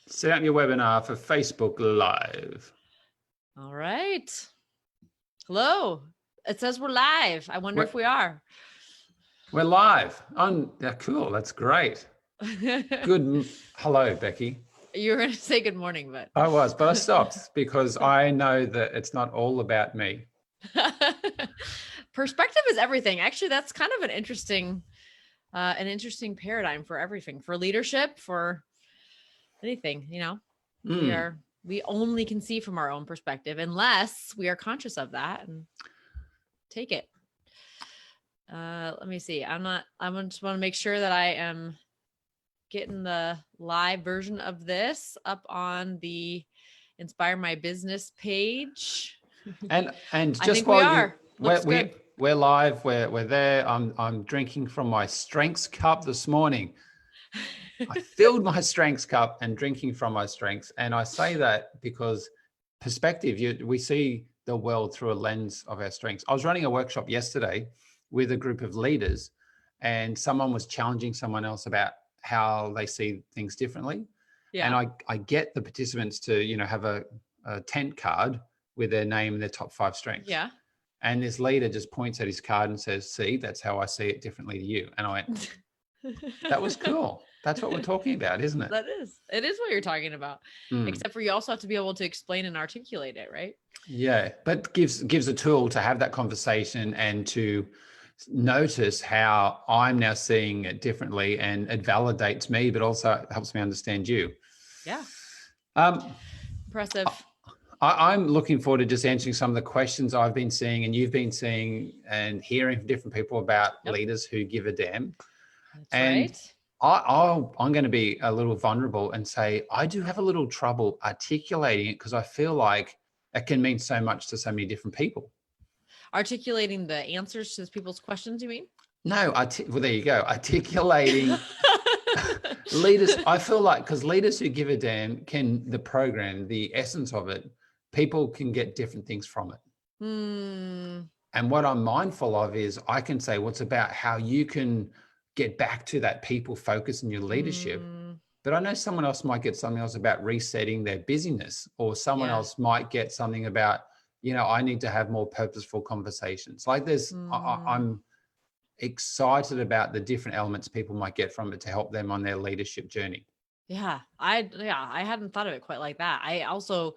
Set up your webinar for Facebook Live. All right. Hello. It says we're live. I wonder if we are. We're live. Yeah, cool. That's great. Good. Hello, Becky. You were going to say good morning, but I was, but I stopped because I know that it's not all about me. Perspective is everything. Actually, that's kind of an interesting paradigm for everything, for leadership, for anything, you know. We only can see from our own perspective unless we are conscious of that and take it. Let me see. I just want to make sure that I am getting the live version of this up on the Inspire My Business page. And just I think while we're live, we're there. I'm drinking from my Strengths cup this morning. I filled my Strengths cup and drinking from my Strengths. And I say that because perspective, we see the world through a lens of our strengths. I was running a workshop yesterday with a group of leaders, and someone was challenging someone else about how they see things differently. Yeah. And I get the participants to, you know, have a tent card with their name and their top 5 strengths. Yeah. And this leader just points at his card and says, "See, that's how I see it differently to you." And I went, that was cool. That's what we're talking about, isn't it? It is what you're talking about. Except for you also have to be able to explain and articulate it, right? Yeah, but gives a tool to have that conversation and to notice how I'm now seeing it differently, and it validates me, but also helps me understand you. Yeah. Impressive. I'm looking forward to just answering some of the questions I've been seeing and you've been seeing and hearing from different people about leaders who give a damn. That's right. I'm going to be a little vulnerable and say, I do have a little trouble articulating it because I feel like it can mean so much to so many different people. Articulating the answers to people's questions, you mean? No, well, there you go. Articulating leaders. I feel like because leaders who give a damn the program, the essence of it, people can get different things from it. And what I'm mindful of is I can say, what's about how you can get back to that people focus in your leadership. But I know someone else might get something else about resetting their busyness, or someone else might get something about, you know, I need to have more purposeful conversations. Like I'm excited about the different elements people might get from it to help them on their leadership journey. Yeah, I hadn't thought of it quite like that. I also,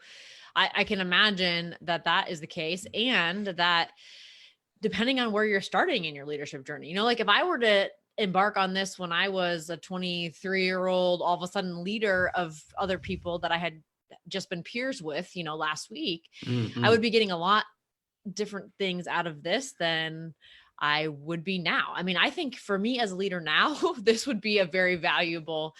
I can imagine that is the case, and that depending on where you're starting in your leadership journey, you know, like if I were to embark on this when I was a 23-year-old, all of a sudden leader of other people that I had just been peers with, you know, last week, I would be getting a lot different things out of this than I would be now. I mean, I think for me as a leader now, this would be a very valuable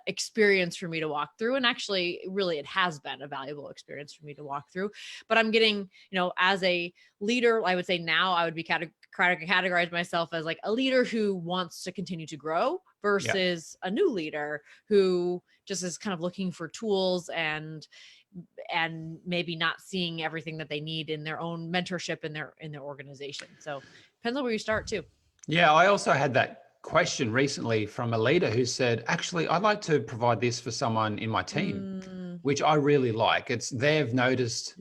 experience for me to walk through. And actually, really, it has been a valuable experience for me to walk through. But I'm getting, you know, as a leader, I would say now I would be categorize myself as like a leader who wants to continue to grow versus a new leader who just is kind of looking for tools and maybe not seeing everything that they need in their own mentorship in their organization. So depends on where you start too. Yeah. I also had that question recently from a leader who said, actually, I'd like to provide this for someone in my team, which I really like. They've noticed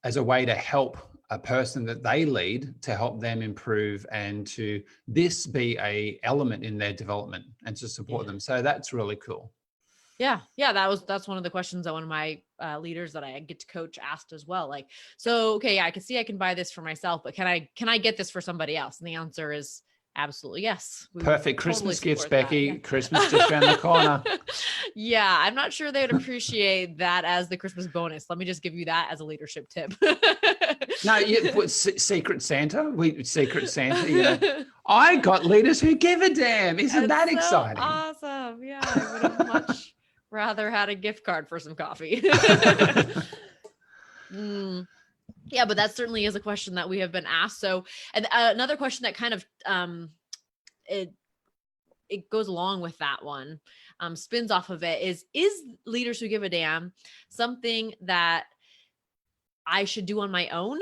as a way to help a person that they lead, to help them improve and to this be a element in their development and to support them. So that's really cool. Yeah. That's one of the questions that one of my leaders that I get to coach asked as well. Like, so, okay, I can see I can buy this for myself, but can I get this for somebody else? And the answer is absolutely yes. Perfect Christmas gifts, Becky. Yeah. Christmas just around the corner. Yeah. I'm not sure they would appreciate that as the Christmas bonus. Let me just give you that as a leadership tip. No, Secret Santa. Secret Santa. You know, I got leaders who give a damn. Isn't that exciting? Awesome. Yeah. I would have much rather had a gift card for some coffee. Yeah, but that certainly is a question that we have been asked. So, and another question that kind of it goes along with that one, spins off of it is leaders who give a damn something that I should do on my own,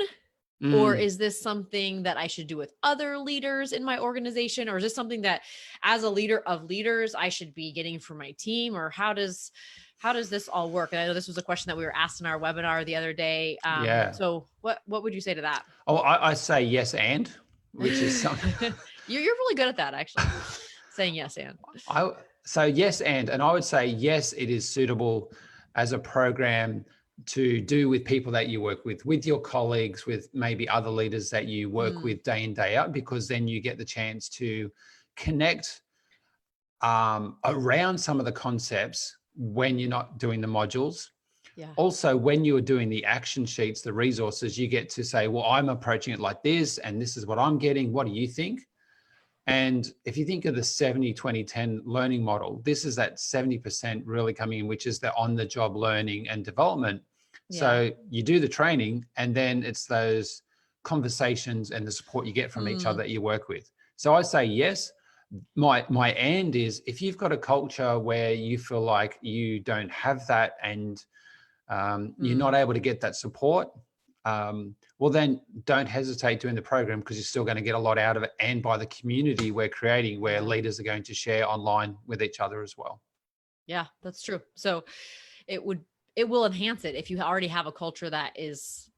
Or Mm. is this something that I should do with other leaders in my organization? Or is this something that as a leader of leaders, I should be getting for my team? Or how does this all work? And I know this was a question that we were asked in our webinar the other day. Yeah. So what would you say to that? Oh, I say yes, and which is something You're really good at that, actually. Saying yes, and. so yes, and I would say yes, it is suitable as a program to do with people that you work with your colleagues, with maybe other leaders that you work with day in, day out, because then you get the chance to connect around some of the concepts when you're not doing the modules. Yeah. Also, when you're doing the action sheets, the resources, you get to say, well, I'm approaching it like this, and this is what I'm getting. What do you think? And if you think of the 70-20-10 learning model, this is that 70% really coming in, which is the on-the-job learning and development. Yeah. So you do the training, and then it's those conversations and the support you get from each other that you work with. So I say yes. My and is, if you've got a culture where you feel like you don't have that and you're not able to get that support, well, then don't hesitate doing the program, because you're still going to get a lot out of it, and by the community we're creating, where leaders are going to share online with each other as well. Yeah, that's true. So it will enhance it if you already have a culture that is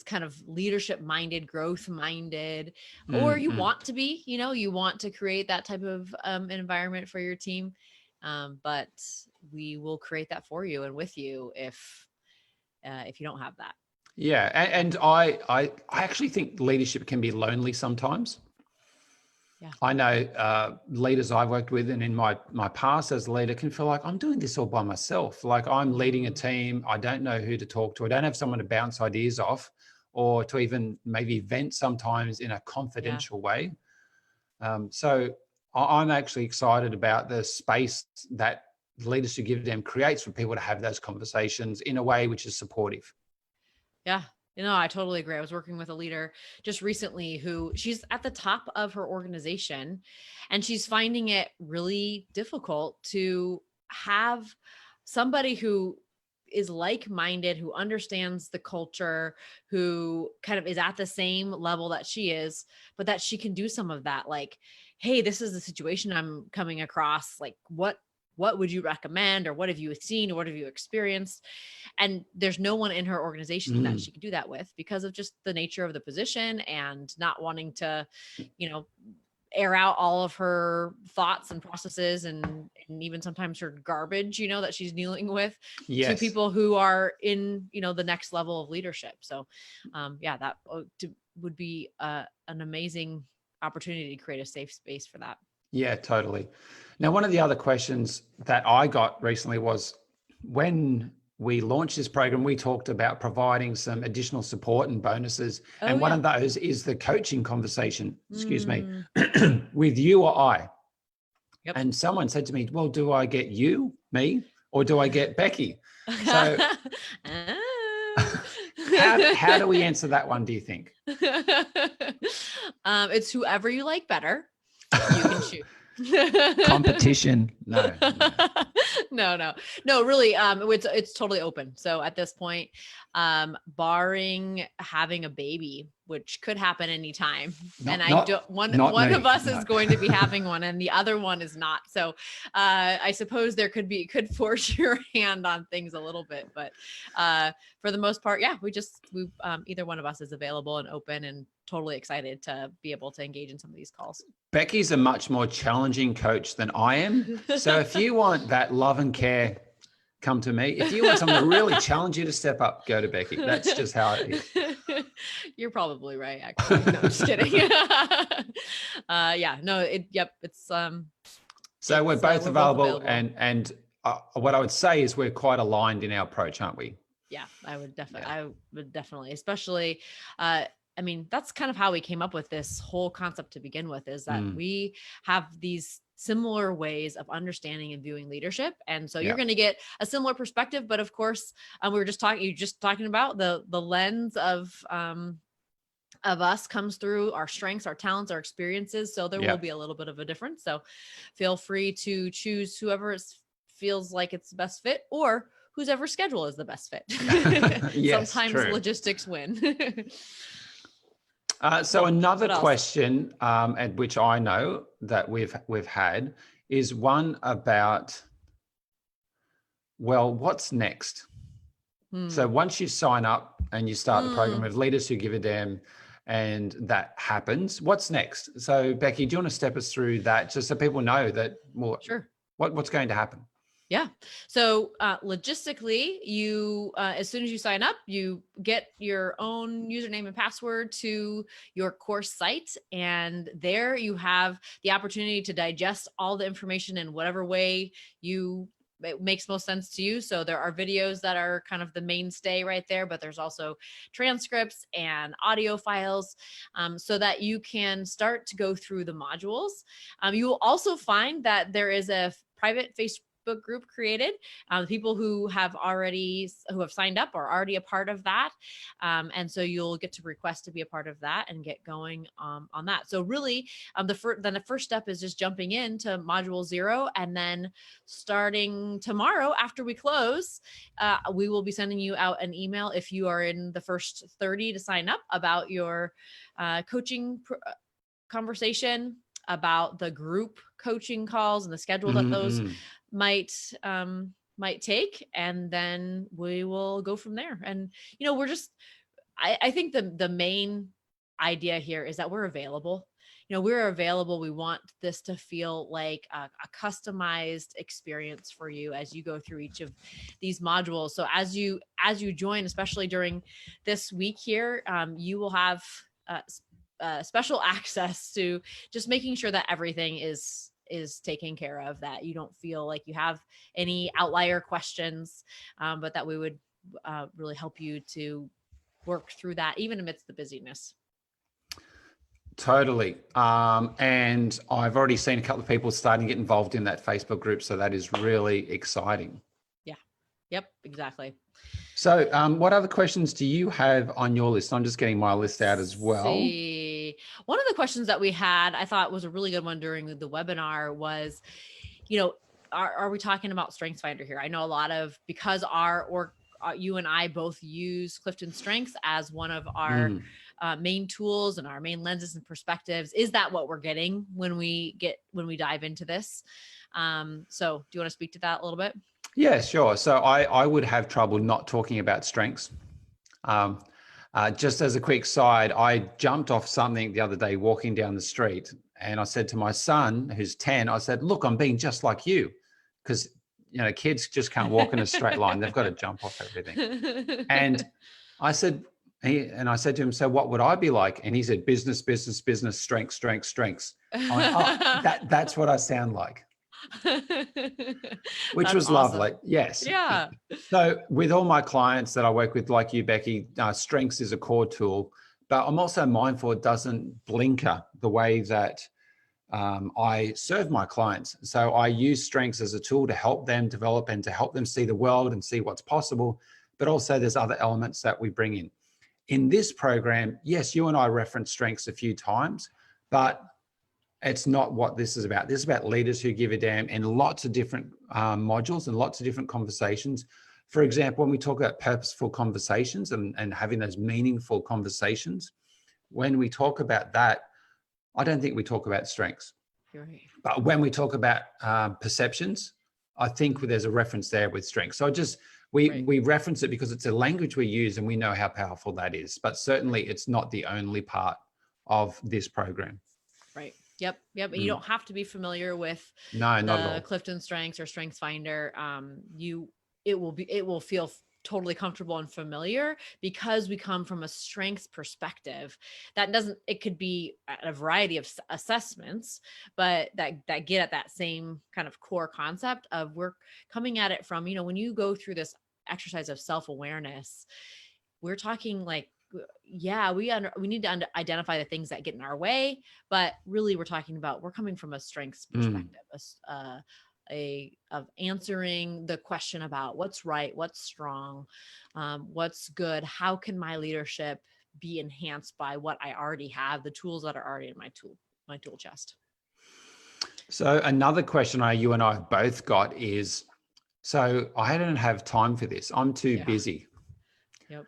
kind of leadership minded, growth minded, or you want to be, you want to create that type of environment for your team. But we will create that for you and with you if you don't have that. Yeah. And I actually think leadership can be lonely sometimes. Yeah. I know leaders I've worked with, and in my past as a leader, can feel like I'm doing this all by myself. Like I'm leading a team. I don't know who to talk to. I don't have someone to bounce ideas off, or to even maybe vent sometimes in a confidential way. So I'm actually excited about the space that Leaders Who Give Them creates for people to have those conversations in a way which is supportive. Yeah. I totally agree. I was working with a leader just recently who she's at the top of her organization, and she's finding it really difficult to have somebody who is like-minded, who understands the culture, who kind of is at the same level that she is, but that she can do some of that. Like, hey, this is the situation I'm coming across. Like, what would you recommend, or what have you seen, or what have you experienced? And there's no one in her organization that she can do that with, because of just the nature of the position and not wanting to, air out all of her thoughts and processes and even sometimes her garbage, that she's dealing with to people who are in, the next level of leadership. So that would be an amazing opportunity to create a safe space for that. Yeah, totally. Now, one of the other questions that I got recently was, when we launched this program, we talked about providing some additional support and bonuses. And one of those is the coaching conversation, with you or I. Yep. And someone said to me, well, do I get me, or do I get Becky? So how do we answer that one, do you think? It's whoever you like better. You can choose. Competition. No, really. It's totally open. So at this point, barring having a baby, which could happen anytime, one of us is going to be having one and the other one is not. So I suppose there could force your hand on things a little bit, but for the most part, we either one of us is available and open and totally excited to be able to engage in some of these calls. Becky's a much more challenging coach than I am. So if you want that love and care, come to me. If you want someone to really challenge you to step up, go to Becky. That's just how it is. You're probably right, actually. No, just kidding. It's so we're both available. And what I would say is we're quite aligned in our approach, aren't we? Yeah, I would definitely, especially that's kind of how we came up with this whole concept to begin with, is that we have these similar ways of understanding and viewing leadership. And so you're going to get a similar perspective, but of course, you're just talking about the lens of us comes through our strengths, our talents, our experiences. So there will be a little bit of a difference. So feel free to choose whoever feels like it's the best fit, or whoever schedule is the best fit. Yes, sometimes true. Logistics win. So another what else? question, at which I know that we've had is one about, well, what's next? So once you sign up and you start the program with Leaders Who Give a Damn, and that happens, what's next? So Becky, do you want to step us through that, just so people know that more, Sure. what's going to happen? Yeah. So logistically, you as soon as you sign up, you get your own username and password to your course site, and there you have the opportunity to digest all the information in whatever way it makes most sense to you. So there are videos that are kind of the mainstay right there, but there's also transcripts and audio files, so that you can start to go through the modules. You will also find that there is a private Facebook group created. People who have signed up are already a part of that, and so you'll get to request to be a part of that and get going on that. So really, the first step is just jumping into module 0, and then starting tomorrow after we close, we will be sending you out an email if you are in the first 30 to sign up about your coaching conversation, about the group coaching calls and the schedule that those might take, and then we will go from there. And we're just, I think the main idea here is that we're available. We're available. We want this to feel like a customized experience for you as you go through each of these modules. So as you join, especially during this week here, you will have special access to just making sure that everything is taken care of, that you don't feel like you have any outlier questions, but that we would really help you to work through that even amidst the busyness. Totally. And I've already seen a couple of people starting to get involved in that Facebook group. So that is really exciting. Yeah. Yep, exactly. So what other questions do you have on your list? I'm just getting my list out as well. One of the questions that we had, I thought was a really good one during the webinar was, are we talking about StrengthsFinder here? I know a lot of, because you and I both use CliftonStrengths as one of our main tools and our main lenses and perspectives. Is that what we're getting when we dive into this? So do you want to speak to that a little bit? Yeah, sure. So I would have trouble not talking about strengths. Just as a quick side, I jumped off something the other day walking down the street, and I said to my son, who's 10, I said, "Look, I'm being just like you," because kids just can't walk in a straight line. They've got to jump off everything. And I said to him, "So what would I be like?" And he said, "Business, business, business, strengths, strengths, strengths." I went, "Oh, that's what I sound like." Which was awesome. Lovely. Yes. Yeah. So with all my clients that I work with, like you, Becky, Strengths is a core tool, but I'm also mindful it doesn't blinker the way that I serve my clients. So I use Strengths as a tool to help them develop and to help them see the world and see what's possible. But also there's other elements that we bring in. In this program, yes, you and I referenced Strengths a few times, but it's not what this is about. This is about leaders who give a damn, and lots of different modules and lots of different conversations. For example, when we talk about purposeful conversations and having those meaningful conversations, when we talk about that, I don't think we talk about strengths. Right. But when we talk about perceptions, I think there's a reference there with strengths. So we reference it because it's a language we use and we know how powerful that is. But certainly it's not the only part of this program. Right. Yep. And you don't have to be familiar with not at all. CliftonStrengths or StrengthsFinder. It will feel totally comfortable and familiar because we come from a strengths perspective. It could be a variety of assessments, but that get at that same kind of core concept of we're coming at it from, when you go through this exercise of self-awareness, we're talking like, yeah, we need to identify the things that get in our way, but really we're coming from a strengths perspective, of answering the question about what's right, what's strong, what's good, how can my leadership be enhanced by what I already have, the tools that are already in my tool chest. So another question you and I have both got is, so I don't have time for this. I'm too busy. Yep.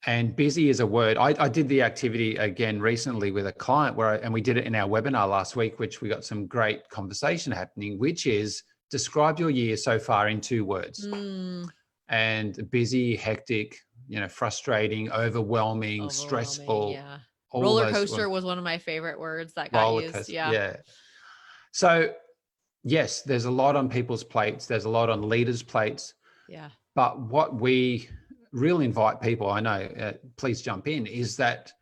And busy is a word. I did the activity again recently with a client and we did it in our webinar last week, which we got some great conversation happening, which is describe your year so far in 2 words. And busy, hectic, frustrating, overwhelming, stressful. Yeah. Roller coaster was one of my favorite words that got used. Yeah. So yes, there's a lot on people's plates. There's a lot on leaders' plates. Yeah. But what we really invite people, I know, please jump in, is that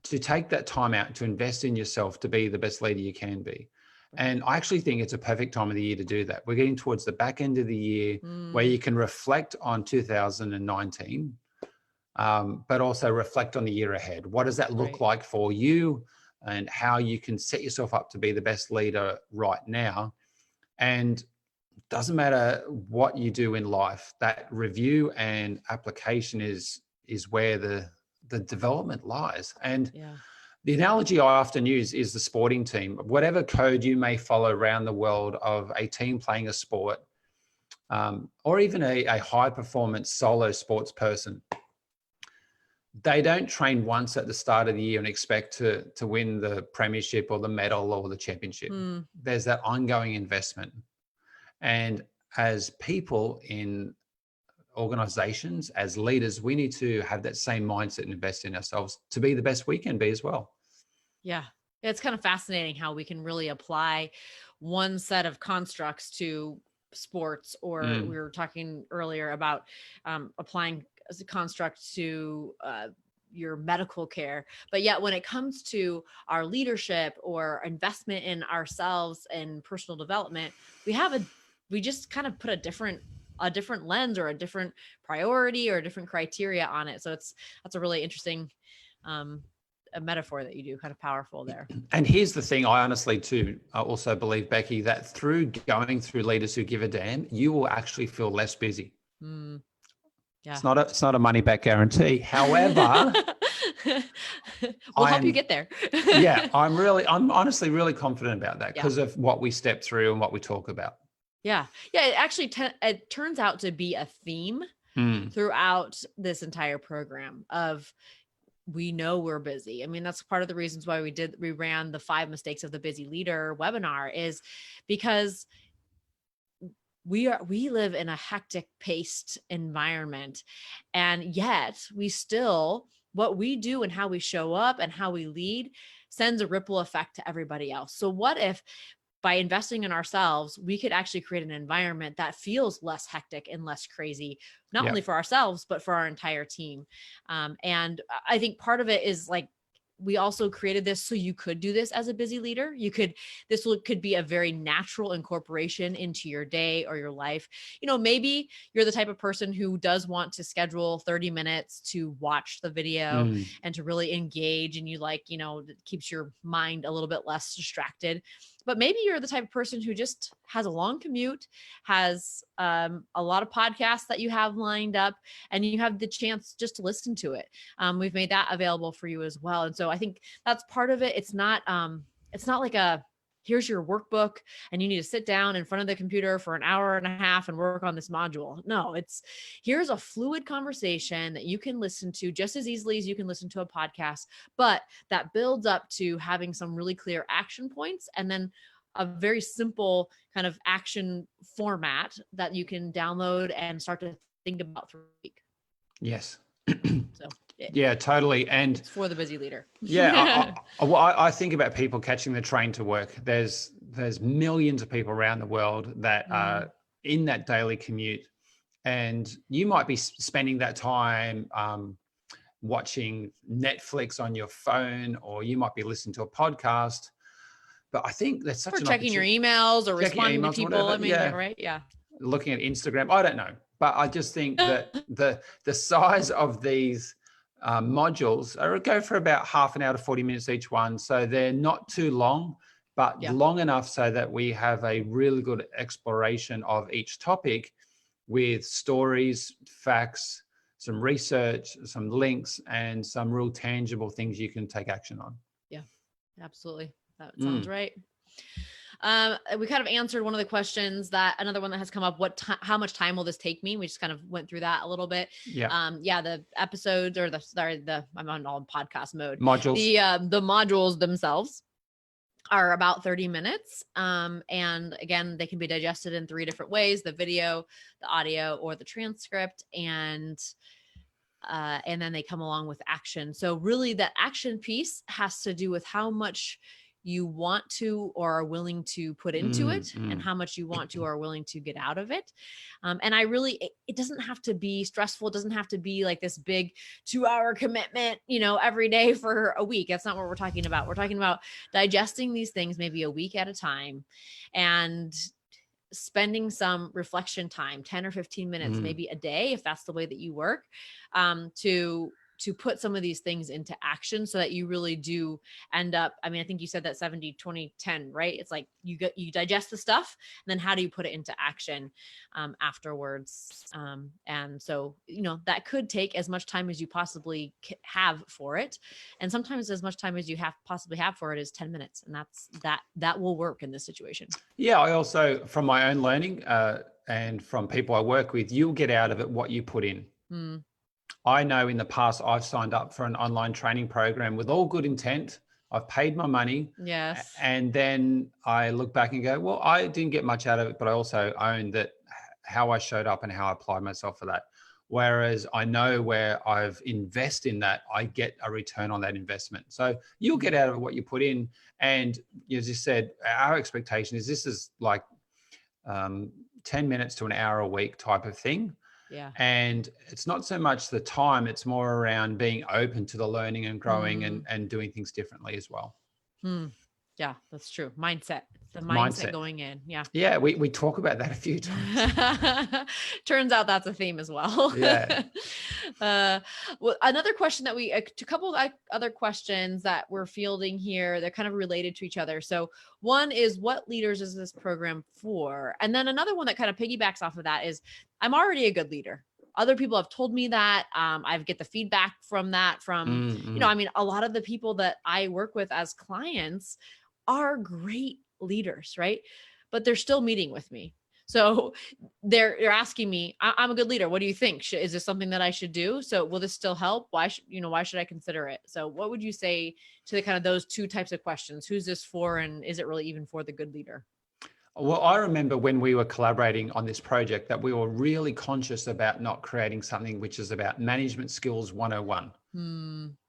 to take that time out to invest in yourself to be the best leader you can be. And I actually think it's a perfect time of the year to do that. We're getting towards the back end of the year where you can reflect on 2019, but also reflect on the year ahead. What does that look like for you, and how you can set yourself up to be the best leader right now? And doesn't matter what you do in life, that review and application is where the development lies. And the analogy I often use is the sporting team. Whatever code you may follow around the world of a team playing a sport, or even a high performance solo sports person, they don't train once at the start of the year and expect to win the premiership or the medal or the championship. There's that ongoing investment. And as people in organizations, as leaders, we need to have that same mindset and invest in ourselves to be the best we can be as well. Yeah. It's kind of fascinating how we can really apply one set of constructs to sports, or we were talking earlier about applying as a construct to your medical care. But yet when it comes to our leadership or investment in ourselves and personal development, we just kind of put a different lens or a different priority or a different criteria on it. So that's a really interesting a metaphor that you do, kind of powerful there. And here's the thing, I honestly too, I also believe, Becky, that through going through Leaders Who Give a Damn, you will actually feel less busy. Yeah. It's not a money back guarantee. However, we'll help you get there. I'm honestly really confident about that because of what we step through and what we talk about. Yeah. It actually it turns out to be a theme throughout this entire program of, we know we're busy. I mean, that's part of the reasons why we ran the 5 mistakes of the busy leader webinar, is because we live in a hectic paced environment. And yet we still, what we do and how we show up and how we lead sends a ripple effect to everybody else. So what if by investing in ourselves, we could actually create an environment that feels less hectic and less crazy, not only for ourselves, but for our entire team. And I think part of it is like, we also created this so you could do this as a busy leader. This could be a very natural incorporation into your day or your life. Maybe you're the type of person who does want to schedule 30 minutes to watch the video and to really engage, and it keeps your mind a little bit less distracted. But maybe you're the type of person who just has a long commute, has a lot of podcasts that you have lined up, and you have the chance just to listen to it. We've made that available for you as well. And so I think that's part of it. It's not like here's your workbook and you need to sit down in front of the computer for an hour and a half and work on this module. No, here's a fluid conversation that you can listen to just as easily as you can listen to a podcast, but that builds up to having some really clear action points, and then a very simple kind of action format that you can download and start to think about through the week. Yes. So yeah, totally. And it's for the busy leader. I think about people catching the train to work. There's millions of people around the world that are in that daily commute, and you might be spending that time watching Netflix on your phone, or you might be listening to a podcast. But I think that's such an checking your emails or responding to people. I mean, right? Yeah. Looking at Instagram. I don't know. But I just think that the size of these modules go for about half an hour to 40 minutes each one. So they're not too long, but long enough so that we have a really good exploration of each topic with stories, facts, some research, some links, and some real tangible things you can take action on. Yeah, absolutely. That sounds right. We kind of answered one of the questions another one that has come up, how much time will this take me? We just kind of went through that a little bit. Yeah. The episodes or I'm on all podcast mode. Modules. The modules themselves are about 30 minutes. And again, they can be digested in 3 different ways: the video, the audio, or the transcript. And then they come along with action. So really that action piece has to do with how much you want to or are willing to put into it, and how much you want to or are willing to get out of it. And it doesn't have to be stressful. It doesn't have to be like this big 2-hour commitment, every day for a week. That's not what we're talking about. We're talking about digesting these things maybe a week at a time, and spending some reflection time, 10 or 15 minutes, maybe a day, if that's the way that you work, to put some of these things into action, so that you really do end up, I think you said that 70, 20, 10, right? It's like you digest the stuff, and then how do you put it into action afterwards? And so, that could take as much time as you possibly have for it. And sometimes as much time as you possibly have for it is 10 minutes. And that will work in this situation. Yeah. I also, from my own learning and from people I work with, you'll get out of it what you put in. I know in the past, I've signed up for an online training program with all good intent. I've paid my money. Yes. And then I look back and go, well, I didn't get much out of it, but I also own that how I showed up and how I applied myself for that. Whereas I know where I've invested in that, I get a return on that investment. So you'll get out of it what you put in. And as you said, our expectation is this is like 10 minutes to an hour a week type of thing. Yeah. And it's not so much the time, it's more around being open to the learning and growing and doing things differently as well. Yeah, that's true. Mindset. The mindset going in. Yeah. Yeah. We talk about that a few times. Turns out that's a theme as well. Yeah. Well, another question that a couple of other questions that we're fielding here, they're kind of related to each other. So one is, what leaders is this program for? And then another one that kind of piggybacks off of that is, I'm already a good leader. Other people have told me that. I get the feedback from that a lot of the people that I work with as clients are great leaders, right? But they're still meeting with me. So they're asking me, I'm a good leader. What do you think? Is this something that I should do? So will this still help? Why should I consider it? So what would you say to the kind of those two types of questions? Who's this for? And is it really even for the good leader? Well, I remember when we were collaborating on this project that we were really conscious about not creating something which is about management skills 101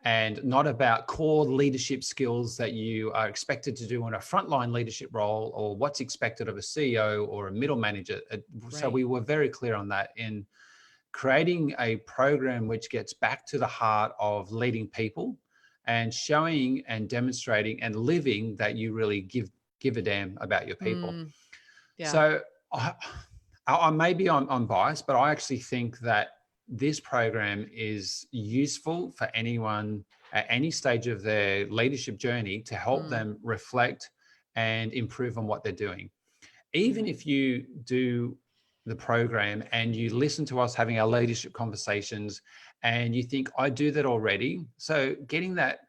and not about core leadership skills that you are expected to do in a frontline leadership role, or what's expected of a CEO or a middle manager. So we were very clear on that in creating a program which gets back to the heart of leading people and showing and demonstrating and living that you really give a damn about your people. Yeah. So maybe I'm biased, but I actually think that this program is useful for anyone at any stage of their leadership journey to help them reflect and improve on what they're doing. Even if you do the program and you listen to us having our leadership conversations and you think, I do that already. So getting that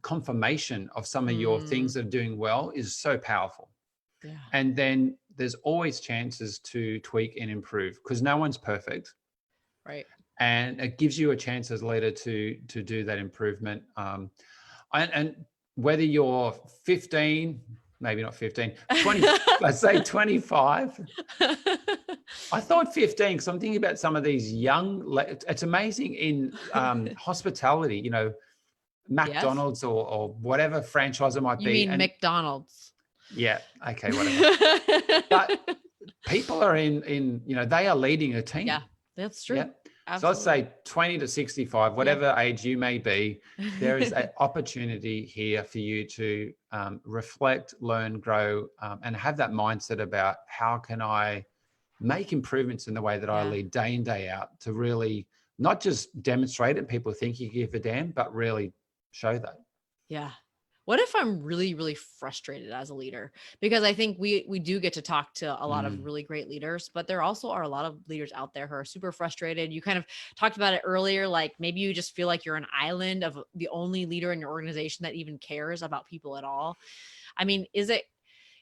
confirmation of some of your things that are doing well is so powerful. Yeah. And then there's always chances to tweak and improve, because no one's perfect. Right. And it gives you a chance as a leader to do that improvement. And whether you're 15, maybe not 15, 20, let's say 25. I thought 15 because I'm thinking about some of these young, it's amazing in hospitality, McDonald's or whatever franchise it might be. You mean McDonald's? Yeah. Okay. Whatever. But people are in, they are leading a team. Yeah, that's true. Yeah. So let's say 20 to 65, whatever age you may be, there is an opportunity here for you to reflect, learn, grow, and have that mindset about how can I make improvements in the way that I lead day in, day out, to really not just demonstrate it, people think you give a damn, but really show that. Yeah. What if I'm really, really frustrated as a leader? Because I think we do get to talk to a lot of really great leaders, but there also are a lot of leaders out there who are super frustrated. You kind of talked about it earlier, like maybe you just feel like you're an island of the only leader in your organization that even cares about people at all. I mean, is it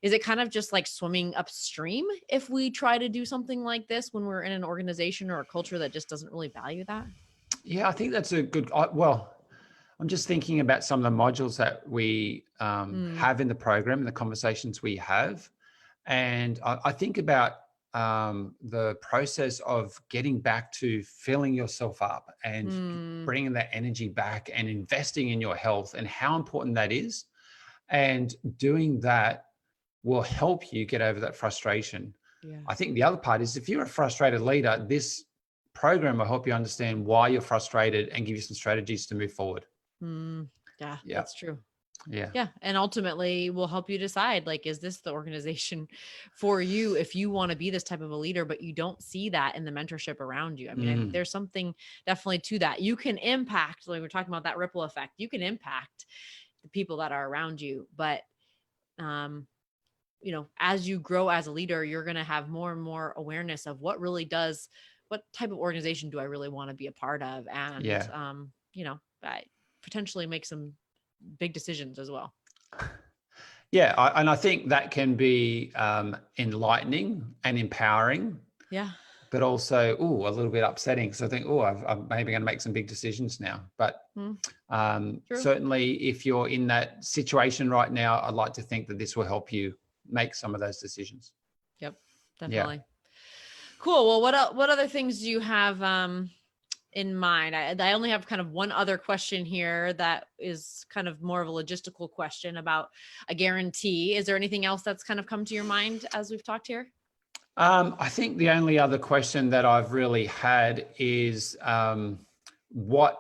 is it kind of just like swimming upstream if we try to do something like this when we're in an organization or a culture that just doesn't really value that? Yeah, I think that's a good, well, I'm just thinking about some of the modules that we have in the program and the conversations we have. And I think about the process of getting back to filling yourself up and bringing that energy back and investing in your health and how important that is. And doing that will help you get over that frustration. Yeah. I think the other part is if you're a frustrated leader, this program will help you understand why you're frustrated and give you some strategies to move forward. Yeah, that's true. Yeah. Yeah. And ultimately will help you decide, like, is this the organization for you if you want to be this type of a leader, but you don't see that in the mentorship around you? I mean, I think there's something definitely to that. You can impact, like we're talking about that ripple effect, you can impact the people that are around you, but as you grow as a leader, you're going to have more and more awareness of what type of organization do I really want to be a part of? And, potentially make some big decisions as well. Yeah. And I think that can be enlightening and empowering. Yeah. But also, a little bit upsetting because I think, I'm maybe going to make some big decisions now. But certainly if you're in that situation right now, I'd like to think that this will help you make some of those decisions. Yep, definitely. Yeah. Cool. Well, what other things do you have in mind? I only have kind of one other question here that is kind of more of a logistical question about a guarantee. Is there anything else that's kind of come to your mind as we've talked here? I think the only other question that I've really had is what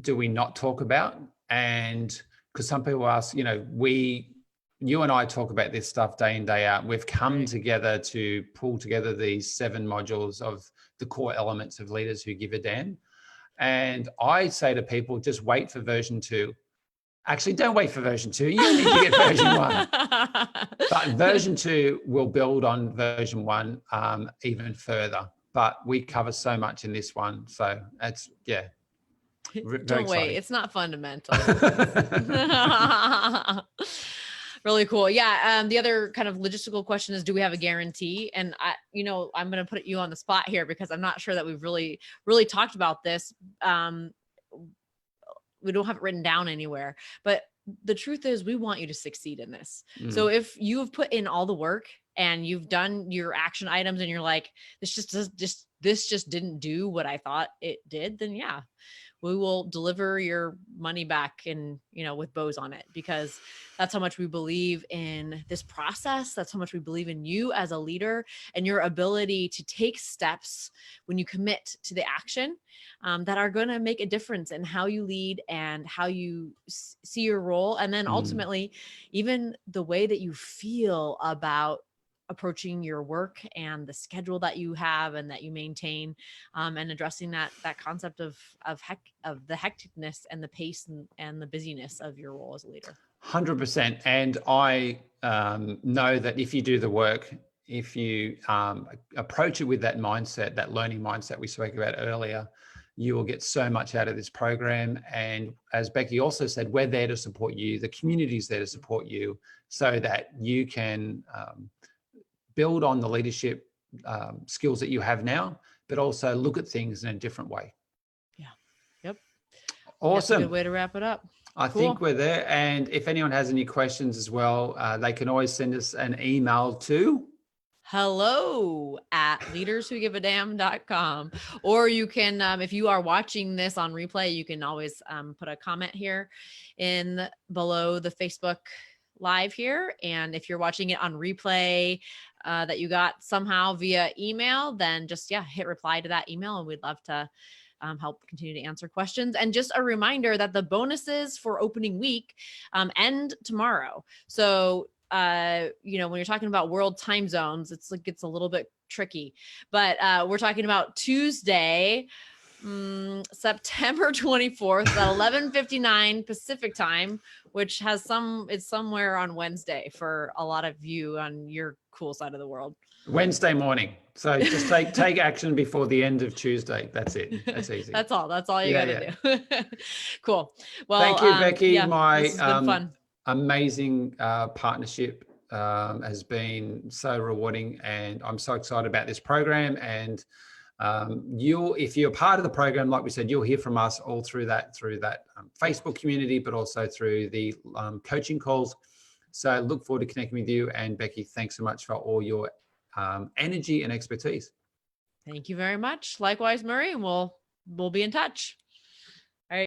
do we not talk about? And because some people ask, you and I talk about this stuff day in, day out. We've come together to pull together these 7 modules of the core elements of leaders who give a damn. And I say to people, just wait for version 2. Actually, don't wait for version 2. You need to get version 1. But version 2 will build on version 1 even further. But we cover so much in this one. So it's, don't wait. It's not fundamental. Really cool. Yeah. The other kind of logistical question is, do we have a guarantee? And I'm going to put you on the spot here because I'm not sure that we've really, really talked about this. We don't have it written down anywhere, but the truth is we want you to succeed in this. So if you have put in all the work and you've done your action items and you're like, this just didn't do what I thought it did, then we will deliver your money back and, with bows on it, because that's how much we believe in this process. That's how much we believe in you as a leader and your ability to take steps when you commit to the action that are going to make a difference in how you lead and how you see your role. And then ultimately, even the way that you feel about approaching your work and the schedule that you have and that you maintain, and addressing that concept of the hecticness and the pace and the busyness of your role as a leader. 100%. And I know that if you do the work, if you approach it with that mindset, that learning mindset we spoke about earlier, you will get so much out of this program. And as Becky also said, we're there to support you. The community is there to support you so that you can build on the leadership skills that you have now, but also look at things in a different way. Yeah. Yep. Awesome. That's a good way to wrap it up. I think we're there. And if anyone has any questions as well, they can always send us an email to hello@leaderswhogiveadamn.com. Or you can, if you are watching this on replay, you can always put a comment here below the Facebook live here. And if you're watching it on replay that you got somehow via email, then just hit reply to that email, and we'd love to help continue to answer questions. And just a reminder that the bonuses for opening week end tomorrow. So when you're talking about world time zones, it's a little bit tricky, but we're talking about Tuesday, September 24th at 11:59 Pacific time, which it's somewhere on Wednesday for a lot of you on your cool side of the world. Wednesday morning. So just take action before the end of Tuesday. That's it. That's easy. That's all you gotta do. Cool. Well, thank you, Becky. This has been fun. Amazing partnership has been so rewarding, and I'm so excited about this program. And if you're part of the program, like we said, you'll hear from us all through that Facebook community, but also through the coaching calls. So look forward to connecting with you. And Becky, thanks so much for all your energy and expertise. Thank you very much. Likewise, Murray, and we'll be in touch.